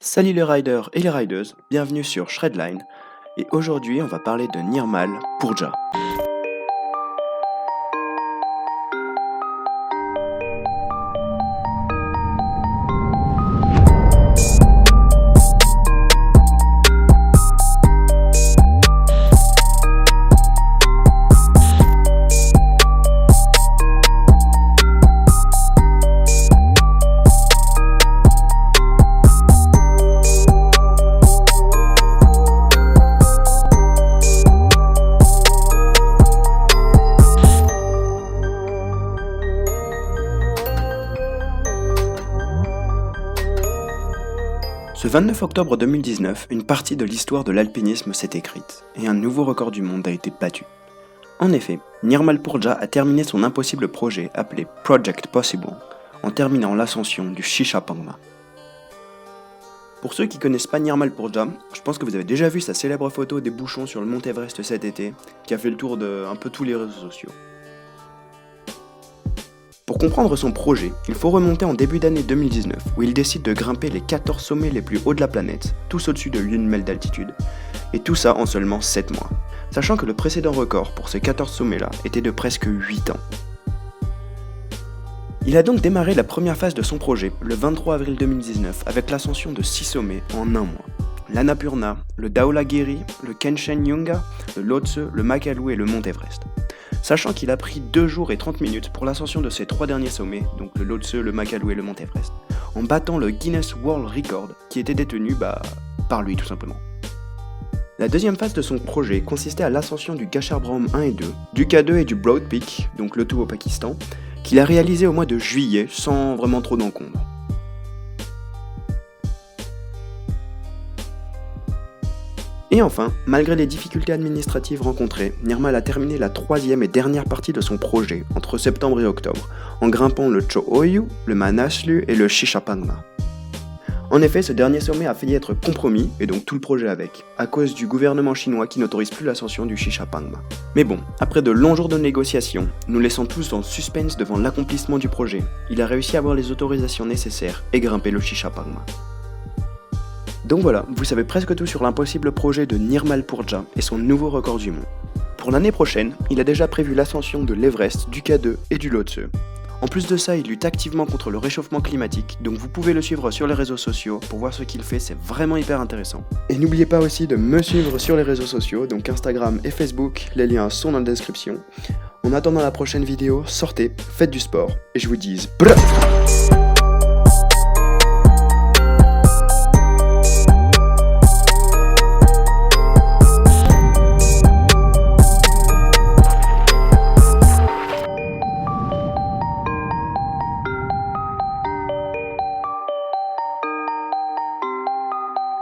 Salut les riders et les rideuses, bienvenue sur Shredline, et aujourd'hui on va parler de Nirmal Purja. Ce 29 octobre 2019, une partie de l'histoire de l'alpinisme s'est écrite, et un nouveau record du monde a été battu. En effet, Nirmal Purja a terminé son impossible projet appelé Project Possible, en terminant l'ascension du Shishapangma. Pour ceux qui connaissent pas Nirmal Purja, je pense que vous avez déjà vu sa célèbre photo des bouchons sur le mont Everest cet été, qui a fait le tour de un peu tous les réseaux sociaux. Pour comprendre son projet, il faut remonter en début d'année 2019, où il décide de grimper les 14 sommets les plus hauts de la planète, tous au-dessus de l'1 mètre d'altitude, et tout ça en seulement 7 mois, sachant que le précédent record pour ces 14 sommets-là était de presque 8 ans. Il a donc démarré la première phase de son projet le 23 avril 2019 avec l'ascension de 6 sommets en un mois. L'Annapurna, le Dhaulagiri, le Kenchenjunga, le Lhotse, le Makalu et le mont Everest. Sachant qu'il a pris 2 jours et 30 minutes pour l'ascension de ces 3 derniers sommets, donc le Lhotse, le Makalu et le mont Everest, en battant le Guinness World Record qui était détenu par lui tout simplement. La deuxième phase de son projet consistait à l'ascension du Gachar Brahm 1 et 2, du K2 et du Broad Peak, donc le tout au Pakistan, qu'il a réalisé au mois de juillet sans vraiment trop d'encombre. Et enfin, malgré les difficultés administratives rencontrées, Nirmal a terminé la 3e et dernière partie de son projet, entre septembre et octobre, en grimpant le Cho Oyu, le Manaslu et le Shishapangma. En effet, ce dernier sommet a failli être compromis, et donc tout le projet avec, à cause du gouvernement chinois qui n'autorise plus l'ascension du Shishapangma. Mais bon, après de longs jours de négociations, nous laissant tous en suspense devant l'accomplissement du projet, il a réussi à avoir les autorisations nécessaires et grimper le Shishapangma. Donc voilà, vous savez presque tout sur l'impossible projet de Nirmal Purja et son nouveau record du monde. Pour l'année prochaine, il a déjà prévu l'ascension de l'Everest, du K2 et du Lhotse. En plus de ça, il lutte activement contre le réchauffement climatique, donc vous pouvez le suivre sur les réseaux sociaux pour voir ce qu'il fait, c'est vraiment hyper intéressant. Et n'oubliez pas aussi de me suivre sur les réseaux sociaux, donc Instagram et Facebook, les liens sont dans la description. En attendant la prochaine vidéo, sortez, faites du sport, et je vous dis brrr.